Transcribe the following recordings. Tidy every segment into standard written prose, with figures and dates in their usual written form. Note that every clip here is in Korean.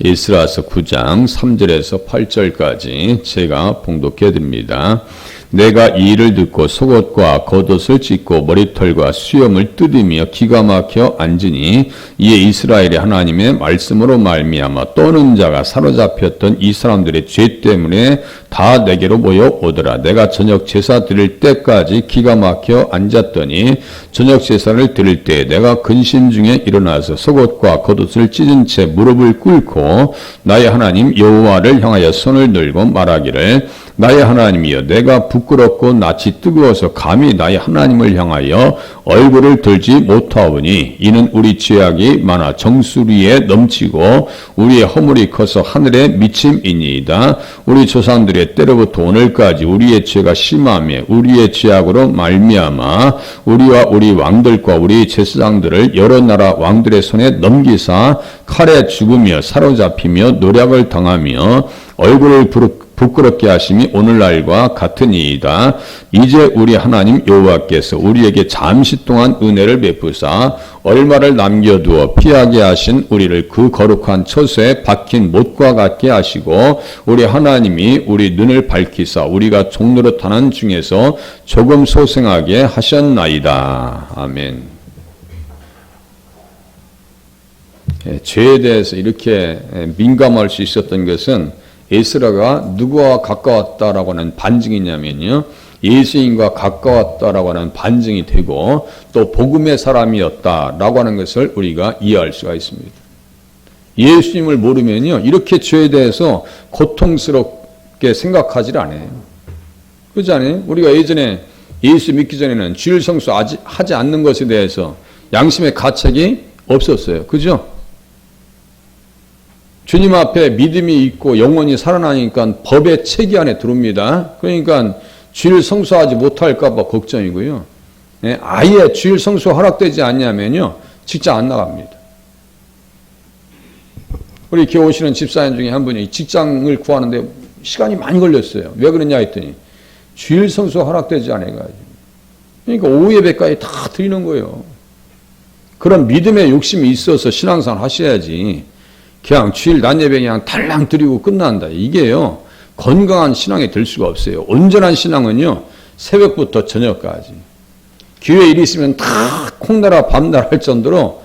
에스라서 9장 3절에서 8절까지 제가 봉독해 드립니다. 내가 이 일을 듣고 속옷과 겉옷을 찢고 머리털과 수염을 뜯으며 기가 막혀 앉으니 이에 이스라엘의 하나님의 말씀으로 말미암아 떠는 자가 사로잡혔던 이 사람들의 죄 때문에 다 내게로 모여오더라. 내가 저녁 제사 드릴 때까지 기가 막혀 앉았더니 저녁 제사를 드릴 때 내가 근심 중에 일어나서 속옷과 겉옷을 찢은 채 무릎을 꿇고 나의 하나님 여호와를 향하여 손을 들고 말하기를 나의 하나님이여 내가 부끄럽고 낯이 뜨거워서 감히 나의 하나님을 향하여 얼굴을 들지 못하오니 이는 우리 죄악이 많아 정수리에 넘치고 우리의 허물이 커서 하늘에 미침이니이다. 우리 조상들의 때로부터 오늘까지 우리의 죄가 심하며 우리의 죄악으로 말미암아 우리와 우리 왕들과 우리 제사장들을 여러 나라 왕들의 손에 넘기사 칼에 죽으며 사로잡히며 노략을 당하며 얼굴을 부끄럽게 하심이 오늘날과 같으니이다. 이제 우리 하나님 여호와께서 우리에게 잠시 동안 은혜를 베푸사 얼마를 남겨두어 피하게 하신 우리를 그 거룩한 처소에 박힌 못과 같게 하시고 우리 하나님이 우리 눈을 밝히사 우리가 종노릇하는 중에서 조금 소생하게 하셨나이다. 아멘. 죄에 대해서 이렇게 민감할 수 있었던 것은 에스라가 누구와 가까웠다라고 하는 반증이냐면요. 예수님과 가까웠다라고 하는 반증이 되고 또 복음의 사람이었다라고 하는 것을 우리가 이해할 수가 있습니다. 예수님을 모르면요. 이렇게 죄에 대해서 고통스럽게 생각하지 않아요. 그렇지 않아요? 우리가 예전에 예수 믿기 전에는 주일 성수하지 않는 것에 대해서 양심의 가책이 없었어요. 그죠? 주님 앞에 믿음이 있고 영원히 살아나니까 법의 체계 안에 들어옵니다. 그러니까 주일 성수하지 못할까 봐 걱정이고요. 아예 주일 성수 허락되지 않냐면요. 직장 안 나갑니다. 우리 교회 오시는 집사님 중에 한 분이 직장을 구하는데 시간이 많이 걸렸어요. 왜 그러냐 했더니 주일 성수 허락되지 않아가지고. 그러니까 오후 예배까지 다 드리는 거예요. 그런 믿음의 욕심이 있어서 신앙생활 하셔야지. 그냥 주일 낮 예배 그냥 달랑 드리고 끝난다. 이게요. 건강한 신앙이 될 수가 없어요. 온전한 신앙은요. 새벽부터 저녁까지. 교회 일이 있으면 다 콩나라 밤나라 할 정도로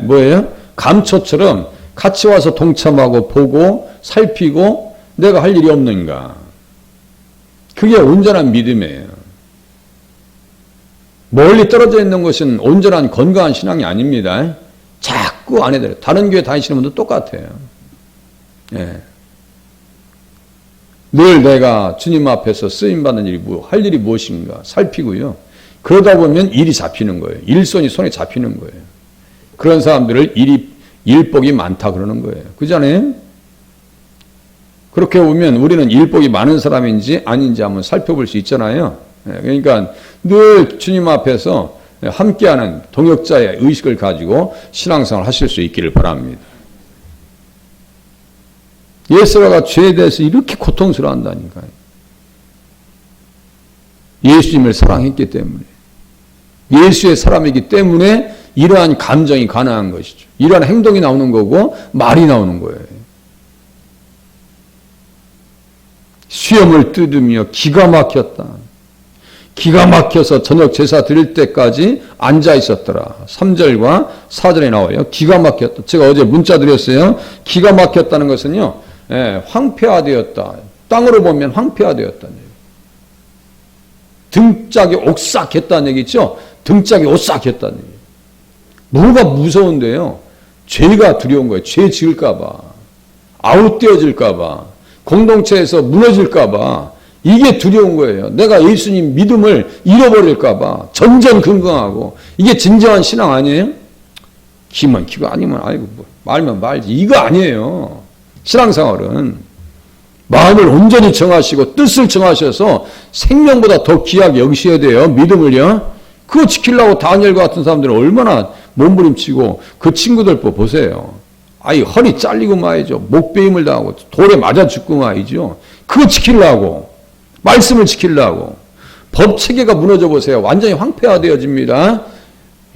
뭐예요? 감초처럼 같이 와서 동참하고 보고 살피고 내가 할 일이 없는가. 그게 온전한 믿음이에요. 멀리 떨어져 있는 것은 온전한 건강한 신앙이 아닙니다. 자꾸 안 해드려요. 다른 교회 다니시는 분도 똑같아요. 늘 내가 주님 앞에서 쓰임받는 일이 할 일이 무엇인가 살피고요. 그러다 보면 일이 잡히는 거예요. 일손이 손에 잡히는 거예요. 그런 사람들을 일복이 많다 그러는 거예요. 그잖아요? 그렇게 보면 우리는 일복이 많은 사람인지 아닌지 한번 살펴볼 수 있잖아요. 그러니까 늘 주님 앞에서 함께하는 동역자의 의식을 가지고 신앙생활을 하실 수 있기를 바랍니다. 에스라가 죄에 대해서 이렇게 고통스러워한다니까요. 예수님을 사랑했기 때문에 예수의 사람이기 때문에 이러한 감정이 가능한 것이죠. 이러한 행동이 나오는 거고 말이 나오는 거예요. 수염을 뜯으며 기가 막혔다. 기가 막혀서 저녁 제사 드릴 때까지 앉아 있었더라. 3절과 4절에 나와요. 기가 막혔다. 제가 어제 문자 드렸어요. 기가 막혔다는 것은요. 황폐화되었다. 땅으로 보면 황폐화되었다는 얘기. 등짝이 옥삭했다는 얘기죠. 등짝이 오싹했다는 얘기. 뭐가 무서운데요. 죄가 두려운 거예요. 죄 지을까 봐. 아웃되어질까 봐. 공동체에서 무너질까 봐. 이게 두려운 거예요. 내가 예수님 믿음을 잃어버릴까 봐. 전전긍긍하고. 이게 진정한 신앙 아니에요? 기면 기고 아니면 아이고 뭐 말면 말지. 이거 아니에요. 신앙생활은 마음을 온전히 정하시고 뜻을 정하셔서 생명보다 더 귀하게 여기셔야 돼요. 믿음을요. 그거 지키려고 다니엘과 같은 사람들은 얼마나 몸부림치고 그 친구들 보세요. 아이 허리 잘리고 말이죠. 목베임을 당하고 돌에 맞아 죽고 말이죠. 그거 지키려고. 말씀을 지키려고. 법 체계가 무너져 보세요. 완전히 황폐화되어집니다.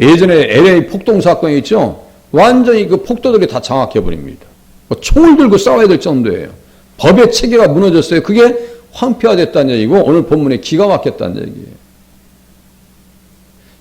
예전에 LA 폭동 사건이 있죠. 완전히 그 폭도들이 다 장악해버립니다. 뭐 총을 들고 싸워야 될 정도예요. 법의 체계가 무너졌어요. 그게 황폐화됐다는 얘기고 오늘 본문에 기가 막혔다는 얘기예요.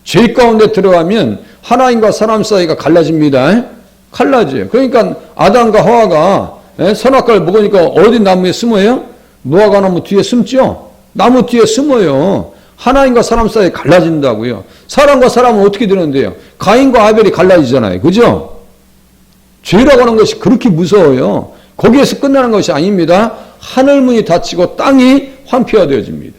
죄 가운데 들어가면 하나님과 사람 사이가 갈라집니다. 갈라져요. 그러니까 아담과 하와가 선악과를 먹으니까 어디 나무에 숨어요? 무화과 나무 뒤에 숨죠? 나무 뒤에 숨어요. 하나님과 사람 사이에 갈라진다고요. 사람과 사람은 어떻게 되는데요? 가인과 아벨이 갈라지잖아요. 그죠? 죄라고 하는 것이 그렇게 무서워요. 거기에서 끝나는 것이 아닙니다. 하늘문이 닫히고 땅이 황폐화되어집니다.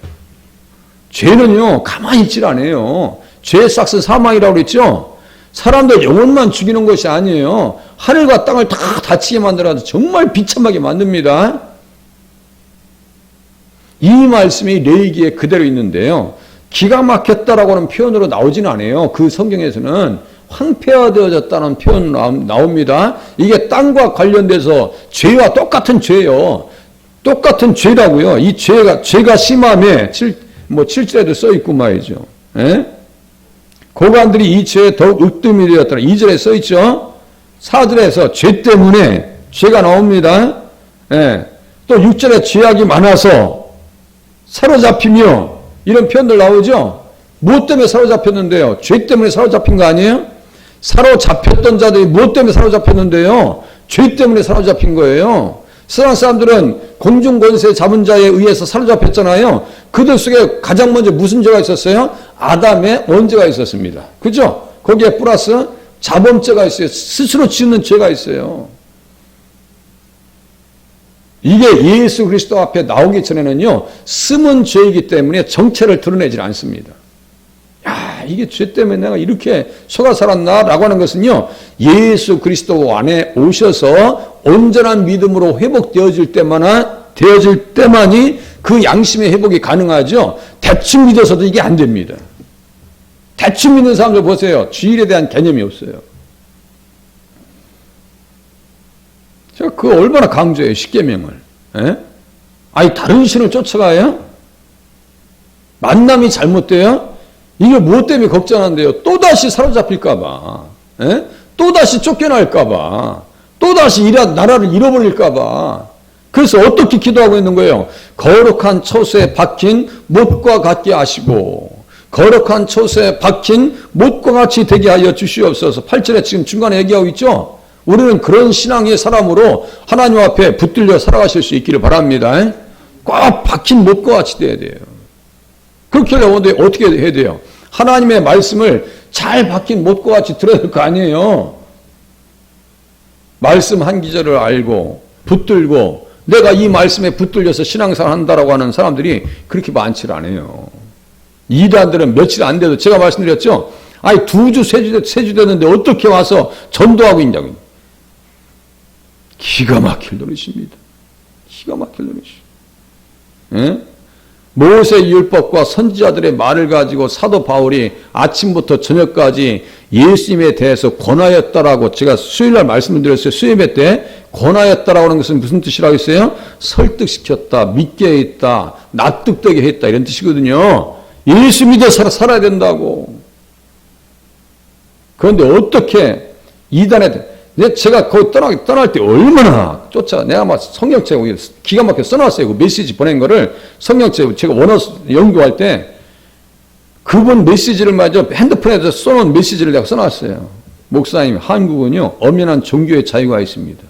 죄는요, 가만히 있질 않아요. 죄의 싹은 사망이라고 그랬죠? 사람들 영혼만 죽이는 것이 아니에요. 하늘과 땅을 다 닫히게 만들어서 정말 비참하게 만듭니다. 이 말씀이 레위기에 그대로 있는데요. 기가 막혔다라고 하는 표현으로 나오진 않아요. 그 성경에서는 황폐화되어졌다는 표현 나옵니다. 이게 땅과 관련돼서 죄와 똑같은 죄예요. 똑같은 죄라고요. 이 죄가 심함에 7절에도 써있고 말이죠. 예? 고관들이 이 죄에 더욱 으뜸이 되었더라. 2절에 써있죠. 4절에서 죄 때문에 죄가 나옵니다. 예. 또 6절에 죄악이 많아서 사로잡히며 이런 표현들 나오죠. 무엇 때문에 사로잡혔는데요? 죄 때문에 사로잡힌 거 아니에요? 사로잡혔던 자들이 무엇 때문에 사로잡혔는데요? 죄 때문에 사로잡힌 거예요. 세상 사람들은 공중권세 잡은 자에 의해서 사로잡혔잖아요. 그들 속에 가장 먼저 무슨 죄가 있었어요? 아담의 원죄가 있었습니다. 그죠? 거기에 플러스 자범죄가 있어요. 스스로 짓는 죄가 있어요. 이게 예수 그리스도 앞에 나오기 전에는요, 숨은 죄이기 때문에 정체를 드러내질 않습니다. 야, 이게 죄 때문에 내가 이렇게 속아 살았나? 라고 하는 것은요, 예수 그리스도 안에 오셔서 온전한 믿음으로 회복되어질 때만이 그 양심의 회복이 가능하죠. 대충 믿어서도 이게 안 됩니다. 대충 믿는 사람들 보세요. 주일에 대한 개념이 없어요. 제가 그거 얼마나 강조해요, 십계명을. 예? 아니, 다른 신을 쫓아가요? 만남이 잘못돼요? 이게 무엇 때문에 걱정한대요? 또다시 사로잡힐까봐. 예? 또다시 쫓겨날까봐. 또다시 나라를 잃어버릴까봐. 그래서 어떻게 기도하고 있는 거예요? 거룩한 처소에 박힌 못과 같게 하시고, 거룩한 처소에 박힌 못과 같이 되게 하여 주시옵소서. 8절에 지금 중간에 얘기하고 있죠? 우리는 그런 신앙의 사람으로 하나님 앞에 붙들려 살아가실 수 있기를 바랍니다. 꽉 박힌 못과 같이 돼야 돼요. 그렇게 하려면 어떻게 해야 돼요? 하나님의 말씀을 잘 박힌 못과 같이 들어야 될 거 아니에요. 말씀 한 기절을 알고 붙들고 내가 이 말씀에 붙들려서 신앙생활 한다라고 하는 사람들이 그렇게 많지 않아요. 이단들은 며칠 안 돼도 제가 말씀드렸죠. 아니 2주, 3주 됐는데 어떻게 와서 전도하고 있냐고. 기가 막힐 노릇입니다. 기가 막힐 노릇이죠. 예? 모세 율법과 선지자들의 말을 가지고 사도 바울이 아침부터 저녁까지 예수님에 대해서 권하였다라고 제가 수요일날 말씀드렸어요. 수요예배 때 권하였다라고 하는 것은 무슨 뜻이라고 했어요? 설득시켰다, 믿게 했다, 납득되게 했다 이런 뜻이거든요. 예수 믿어 살아야 된다고. 그런데 어떻게 이단에 제가 거기 떠날 때 얼마나 내가 막 성경책 기가 막혀 써놨어요. 그 메시지 보낸 거를 성경책 제가 원어 연구할 때 그분 메시지를 마저 핸드폰에서 써놓은 메시지를 내가 써놨어요. 목사님, 한국은요 엄연한 종교의 자유가 있습니다.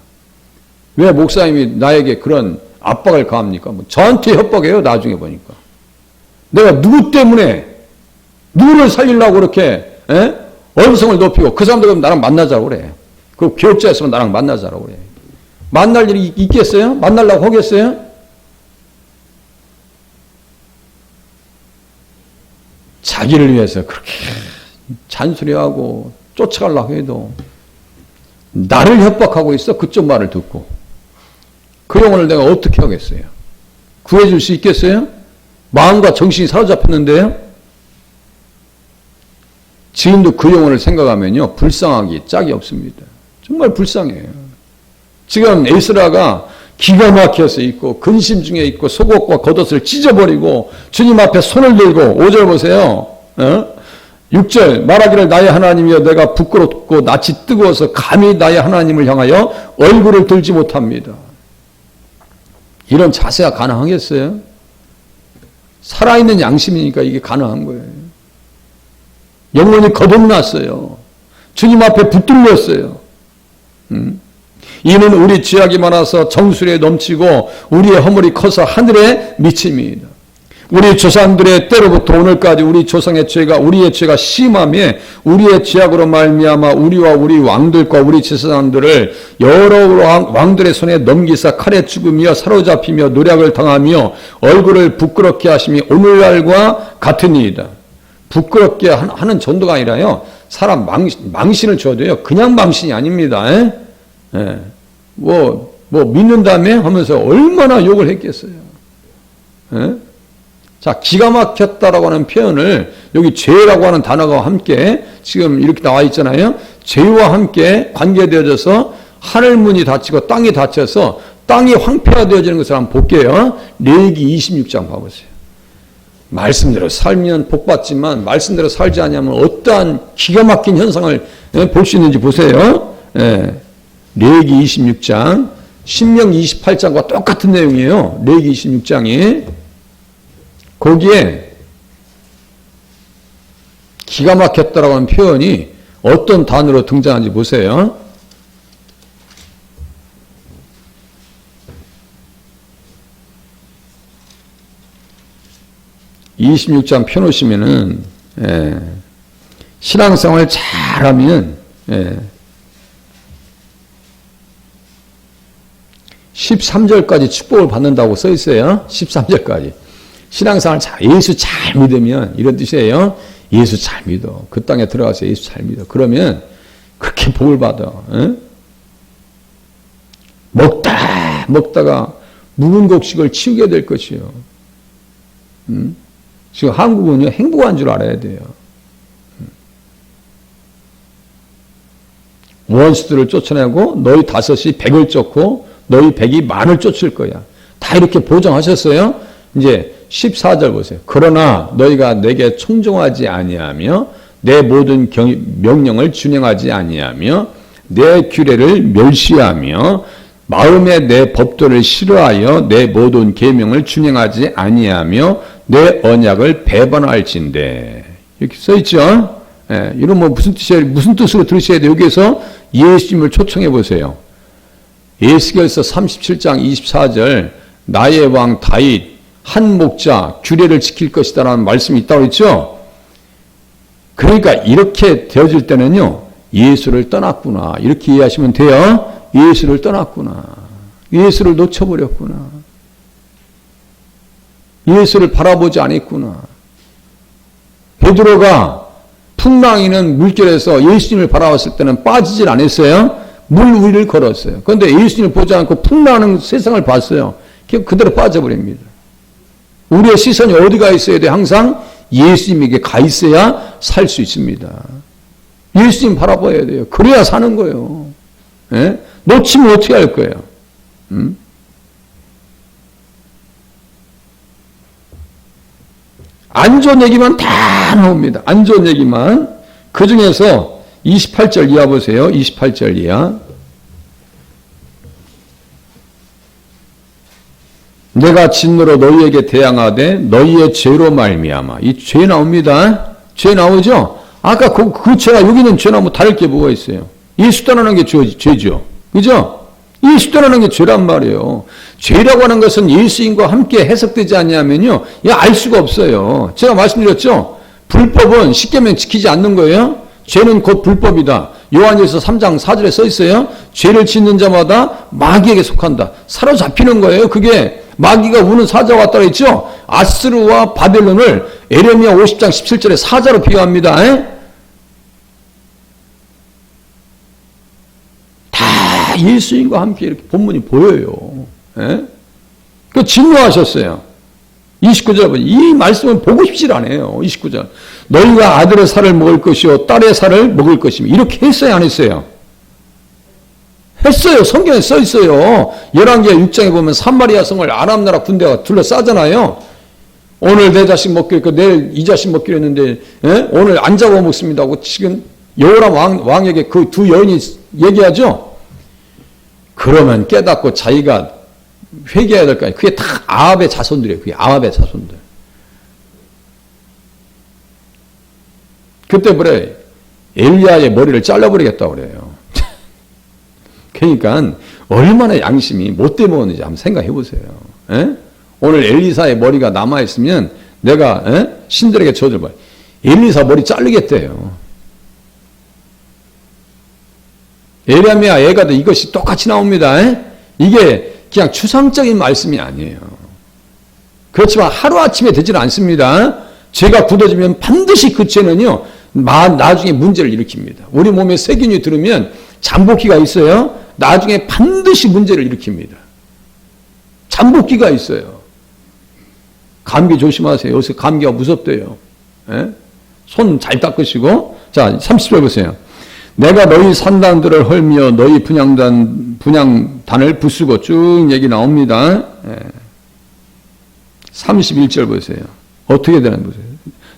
왜 목사님이 나에게 그런 압박을 가합니까? 뭐 저한테 협박해요. 나중에 보니까 내가 누구 때문에 누구를 살리려고 그렇게 언성을 높이고 그 사람들 나랑 만나자고 그래. 그 교육자였으면 나랑 만나자라고 그래. 만날 일이 있겠어요? 만나려고 하겠어요? 자기를 위해서 그렇게 잔소리하고 쫓아가려고 해도 나를 협박하고 있어. 그쪽 말을 듣고. 그 영혼을 내가 어떻게 하겠어요? 구해줄 수 있겠어요? 마음과 정신이 사로잡혔는데요? 지금도 그 영혼을 생각하면요. 불쌍하기 짝이 없습니다. 정말 불쌍해요. 지금 에스라가 기가 막혀서 있고 근심 중에 있고 속옷과 겉옷을 찢어버리고 주님 앞에 손을 들고 5절 보세요. 6절 말하기를 나의 하나님이여 내가 부끄럽고 낯이 뜨거워서 감히 나의 하나님을 향하여 얼굴을 들지 못합니다. 이런 자세가 가능하겠어요? 살아있는 양심이니까 이게 가능한 거예요. 영혼이 거듭났어요. 주님 앞에 붙들렸어요. 이는 우리 죄악이 많아서 정수리에 넘치고 우리의 허물이 커서 하늘에 미칩니다. 우리 조상들의 때로부터 오늘까지 우리 조상의 죄가 우리의 죄가 심하며 우리의 죄악으로 말미암아 우리와 우리 왕들과 우리 제사장들을 여러 왕들의 손에 넘기사 칼에 죽으며 사로잡히며 노략을 당하며 얼굴을 부끄럽게 하심이 오늘날과 같으니이다. 부끄럽게 하는 정도가 아니라요. 사람 망신을 줘도요. 그냥 망신이 아닙니다. 예. 뭐 믿는다며 하면서 얼마나 욕을 했겠어요. 예? 자, 기가 막혔다라고 하는 표현을 여기 죄라고 하는 단어가 함께 지금 이렇게 나와 있잖아요. 죄와 함께 관계되어져서 하늘문이 닫히고 땅이 닫혀서 땅이 황폐화되어지는 것을 한번 볼게요. 레위기 26장 봐보세요. 말씀대로 살면 복받지만 말씀대로 살지 않으면 어떠한 기가 막힌 현상을 볼 수 있는지 보세요. 예. 레위기 26장, 신명기 28장과 똑같은 내용이에요. 레위기 26장이. 거기에 기가 막혔다라고 하는 표현이 어떤 단어로 등장하는지 보세요. (26장) 펴놓으시면은 신앙생활 잘하면 13절까지 축복을 받는다고 써 있어요. 13절까지. 신앙생활 예수 잘 믿으면 이런 뜻이에요. 예수 잘 믿어. 그 땅에 들어가서 예수 잘 믿어. 그러면 그렇게 복을 받아. 먹다가 묵은 곡식을 치우게 될 것이요. 지금 한국은요, 행복한 줄 알아야 돼요. 원수들을 쫓아내고 너희 다섯이 100을 쫓고 너희 100이 만을 쫓을 거야. 다 이렇게 보장하셨어요. 이제 14절 보세요. 그러나 너희가 내게 청종하지 아니하며 내 모든 명령을 준행하지 아니하며 내 규례를 멸시하며 마음에 내 법도를 싫어하여 내 모든 계명을 준행하지 아니하며 내 언약을 배반할진대. 이렇게 써 있죠. 예, 이런 무슨 뜻으로 들으셔야 돼요. 여기에서 예수님을 초청해 보세요. 에스겔서 37장 24절 나의 왕 다윗 한 목자 규례를 지킬 것이다라는 말씀이 있다고 했죠. 그러니까 이렇게 되어질 때는요. 예수를 떠났구나. 이렇게 이해하시면 돼요. 예수를 떠났구나. 예수를 놓쳐버렸구나. 예수를 바라보지 않았구나. 베드로가 풍랑이는 물결에서 예수님을 바라봤을 때는 빠지질 않았어요. 물 위를 걸었어요. 그런데 예수님을 보지 않고 풍랑하는 세상을 봤어요. 그대로 빠져버립니다. 우리의 시선이 어디가 있어야 돼? 항상 예수님에게 가 있어야 살 수 있습니다. 예수님 바라봐야 돼요. 그래야 사는 거예요. 예? 놓치면 어떻게 할 거예요? 안 좋은 얘기만 다 나옵니다. 안 좋은 얘기만. 그 중에서 28절 이하 보세요. 28절 이하. 내가 진노로 너희에게 대항하되 너희의 죄로 말미암아. 이 죄 나옵니다. 죄 나오죠? 아까 그 죄가 여기는 죄나 다를 게 뭐가 있어요? 예수 떠나는 게 죄죠. 그죠? 예수 떠나는 게 죄란 말이에요. 죄라고 하는 것은 예수님과 함께 해석되지 않냐면요. 알 수가 없어요. 제가 말씀드렸죠? 불법은 십계명 지키지 않는 거예요. 죄는 곧 불법이다. 요한일서 3장 4절에 써 있어요. 죄를 짓는 자마다 마귀에게 속한다. 사로잡히는 거예요. 그게 마귀가 우는 사자와 같다고 했죠. 아스루와 바벨론을 에레미야 50장 17절에 사자로 비유합니다. 다 예수님과 함께 이렇게 본문이 보여요. 그 진노하셨어요. 29절 보니 이 말씀을 보고 싶지 않아요. 29절 너희가 아들의 살을 먹을 것이요 딸의 살을 먹을 것이며 이렇게 했어요, 안 했어요? 했어요. 성경에 써 있어요. 열왕기하 6장에 보면 사마리아 성을 아람 나라 군대가 둘러싸잖아요. 오늘 내 자식 먹기로 했고 내일 이 자식 먹기로 했는데 오늘 안 잡아 먹습니다 하고 지금 여호람 왕에게 그 두 여인이 얘기하죠. 그러면 깨닫고 자기가 회개해야 될 거 아니에요. 그게 다 아합의 자손들이에요. 그게 아합의 자손들. 그때 그래 엘리야의 머리를 잘라버리겠다고 그래요. 그러니까 얼마나 양심이 못돼 먹었는지 한번 생각해 보세요. 오늘 엘리사의 머리가 남아있으면 내가 신들에게 저주를 봐요. 엘리사 머리 자르겠대요. 에레미야 예가도 이것이 똑같이 나옵니다. 이게 그냥 추상적인 말씀이 아니에요. 그렇지만 하루아침에 되지는 않습니다. 죄가 굳어지면 반드시 그 죄는요 나중에 문제를 일으킵니다. 우리 몸에 세균이 들으면 잠복기가 있어요. 나중에 반드시 문제를 일으킵니다. 잠복기가 있어요. 감기 조심하세요. 요새 감기가 무섭대요. 손 잘 닦으시고. 자, 30절 보세요. 내가 너희 산당들을 헐며 너희 분향단을 부수고 쭉 얘기 나옵니다. 31절 보세요. 어떻게 되는 보세요.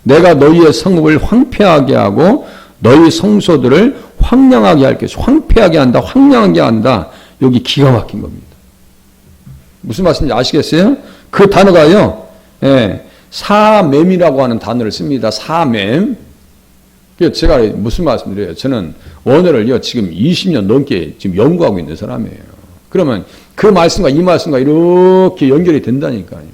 내가 너희의 성읍을 황폐하게 하고 너희 성소들을 황량하게 할 것이다. 황폐하게 한다. 황량하게 한다. 여기 기가 막힌 겁니다. 무슨 말씀인지 아시겠어요? 그 단어가요. 사맴이라고 하는 단어를 씁니다. 사맴. 제가 무슨 말씀드려요? 저는 언어를요 지금 20년 넘게 지금 연구하고 있는 사람이에요. 그러면 그 말씀과 이 말씀과 이렇게 연결이 된다니까요.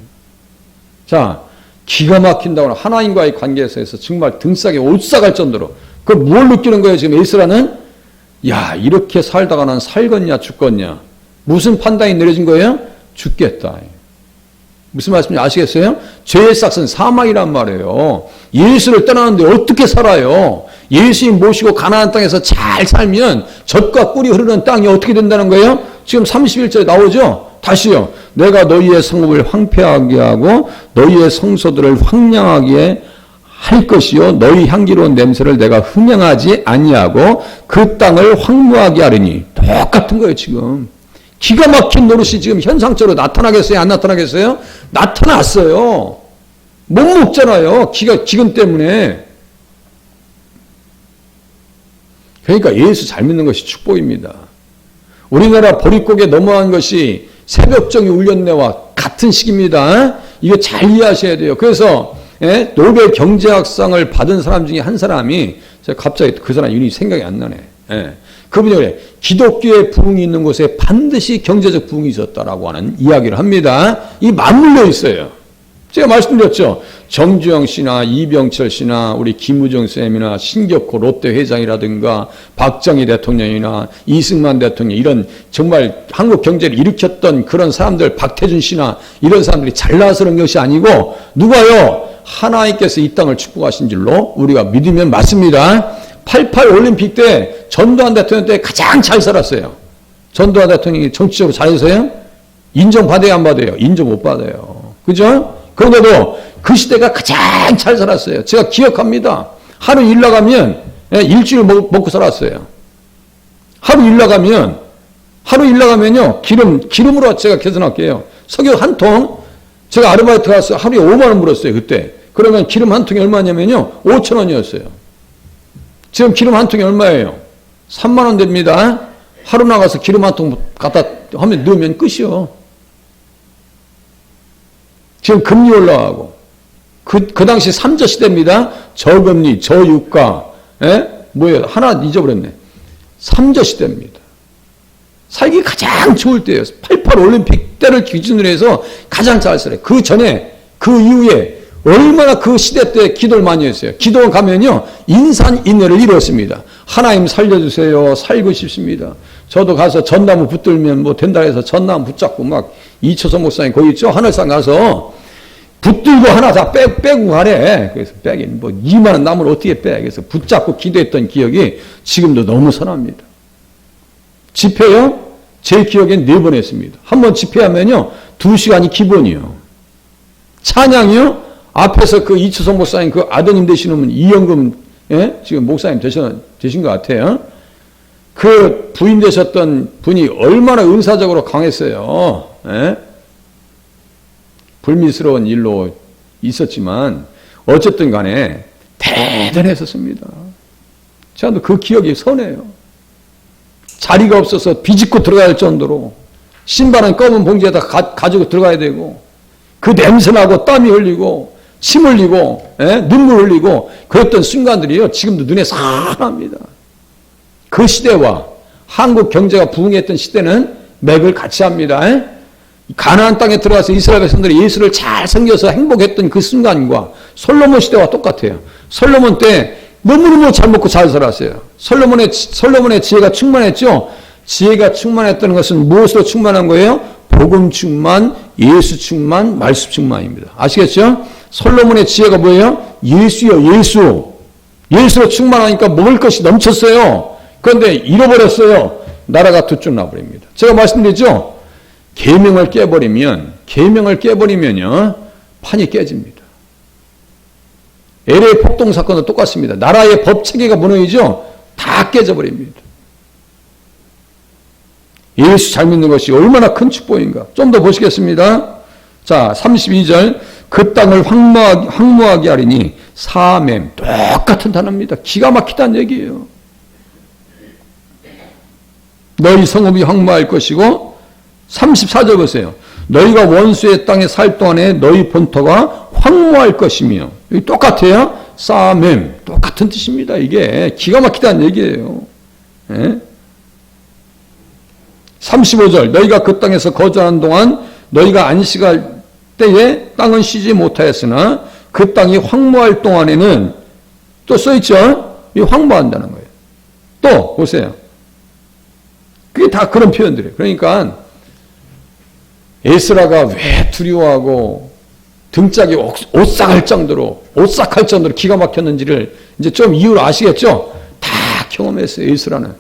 자, 기가 막힌다고 하나님과의 관계에서 정말 등싸게 올싸갈 정도로 그 뭘 느끼는 거예요? 지금 에스라는 야 이렇게 살다가 난 살겠냐 죽겠냐 무슨 판단이 내려진 거예요? 죽겠다. 무슨 말씀인지 아시겠어요? 죄의 싹은 사망이란 말이에요. 예수를 떠나는데 어떻게 살아요? 예수님 모시고 가나안 땅에서 잘 살면 젖과 꿀이 흐르는 땅이 어떻게 된다는 거예요? 지금 31절에 나오죠? 다시요. 내가 너희의 성읍을 황폐하게 하고 너희의 성소들을 황량하게 할 것이요 너희 향기로운 냄새를 내가 흠양하지 아니하고 그 땅을 황무하게 하리니. 똑같은 거예요 지금. 기가 막힌 노릇이 지금 현상적으로 나타나겠어요? 안 나타나겠어요? 나타났어요. 못 먹잖아요. 기근 때문에. 그러니까 예수 잘 믿는 것이 축복입니다. 우리나라 보릿고개 넘어간 것이 새벽정이 울렸네와 같은 시기입니다. 이거 잘 이해하셔야 돼요. 그래서 노벨 경제학상을 받은 사람 중에 한 사람이 제가 갑자기 그 사람 이름이 생각이 안 나네. 그분이 그래. 기독교의 부흥이 있는 곳에 반드시 경제적 부흥이 있었다라고 하는 이야기를 합니다. 이 맞물려 있어요. 제가 말씀드렸죠. 정주영 씨나 이병철 씨나 우리 김우정 쌤이나 신격호 롯데 회장이라든가 박정희 대통령이나 이승만 대통령 이런 정말 한국 경제를 일으켰던 그런 사람들 박태준 씨나 이런 사람들이 잘나서 그런 것이 아니고 누가요? 하나님께서 이 땅을 축복하신 줄로 우리가 믿으면 맞습니다. 88 올림픽 때 전두환 대통령 때 가장 잘 살았어요. 전두환 대통령이 정치적으로 잘해서요? 인정받아야 안 받아요? 인정 못 받아요. 그죠? 그런데도 그 시대가 가장 잘 살았어요. 제가 기억합니다. 하루 일 나가면 일주일 먹고 살았어요. 하루 일 나가면요 기름으로 제가 계산할게요. 석유 한 통 제가 아르바이트 가서 하루에 5만 원 벌었어요. 그때. 그러면 기름 한 통이 얼마냐면요 5천 원이었어요. 지금 기름 한 통이 얼마예요? 3만 원 됩니다. 하루 나가서 기름 한 통 갖다 하면 넣으면 끝이요. 지금 금리 올라가고 그 당시 3저 시대입니다. 저금리, 저유가, 뭐예요? 하나 잊어버렸네. 3저 시대입니다. 살기 가장 좋을 때예요. 88 올림픽 때를 기준으로 해서 가장 잘 살아요. 그 전에, 그 이후에 얼마나 그 시대 때 기도를 많이 했어요. 기도 가면요, 인산인해를 이뤘습니다. 하나님 살려주세요. 살고 싶습니다. 저도 가서 전나무 붙들면 뭐 된다 해서 전나무 붙잡고 막 이초선 목사님 거기 있죠? 하늘산 가서 붙들고 하나 다 빼고 가래. 그래서 빼긴 뭐 2만 원 나무를 어떻게 빼. 그래서 붙잡고 기도했던 기억이 지금도 너무 선합니다. 집회요? 제 기억엔 4번 했습니다. 한 번 집회하면요 2시간이 기본이요. 찬양이요? 앞에서 그 이초선 목사님 그 아드님 되시는 분 이영금 지금 목사님 되신 것 같아요. 그 부인 되셨던 분이 얼마나 은사적으로 강했어요. 불미스러운 일로 있었지만 어쨌든 간에 대단했었습니다. 저도 그 기억이 선해요. 자리가 없어서 비집고 들어가야 할 정도로 신발은 검은 봉지에다 가지고 들어가야 되고 그 냄새나고 땀이 흘리고 침 흘리고 눈물 흘리고 그랬던 순간들이요. 지금도 눈에 선합니다. 그 시대와 한국 경제가 부흥했던 시대는 맥을 같이 합니다. 가나안 땅에 들어가서 이스라엘 백성들이 예수를 잘 섬겨서 행복했던 그 순간과 솔로몬 시대와 똑같아요. 솔로몬 때 너무너무 잘 먹고 잘 살았어요. 솔로몬의 지혜가 충만했죠. 지혜가 충만했다는 것은 무엇으로 충만한 거예요? 복음 충만, 예수 충만, 말씀 충만입니다. 아시겠죠? 솔로몬의 지혜가 뭐예요? 예수요, 예수. 예수로 충만하니까 먹을 것이 넘쳤어요. 그런데 잃어버렸어요. 나라가 두 쪽 나버립니다. 제가 말씀드렸죠? 계명을 깨버리면요, 판이 깨집니다. LA 폭동 사건도 똑같습니다. 나라의 법 체계가 무너지죠? 다 깨져버립니다. 예수 잘 믿는 것이 얼마나 큰 축복인가. 좀 더 보시겠습니다. 자, 32절. 그 땅을 황무하게 하리니 사맴. 똑같은 단어입니다. 기가 막히다는 얘기예요. 너희 성읍이 황무할 것이고 34절 보세요. 너희가 원수의 땅에 살 동안에 너희 본토가 황무할 것이며. 여기 똑같아요. 사맴. 똑같은 뜻입니다. 이게 기가 막히다는 얘기예요. 35절. 너희가 그 땅에서 거주하는 동안 너희가 안식할 때에 땅은 쉬지 못하였으나 그 땅이 황무할 동안에는 또 써있죠. 이 황무한다는 거예요. 또 보세요. 그게 다 그런 표현들이에요. 그러니까 에스라가 왜 두려워하고 등짝이 오싹할 정도로 기가 막혔는지를 이제 좀 이유를 아시겠죠? 다 경험했어요. 에스라는.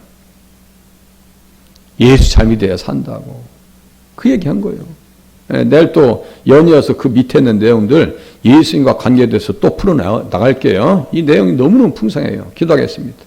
예수 잘 믿어야 산다고. 그 얘기한 거예요. 내일 또 연이어서 그 밑에 있는 내용들 예수님과 관계돼서 또 풀어나갈게요. 이 내용이 너무너무 풍성해요. 기도하겠습니다.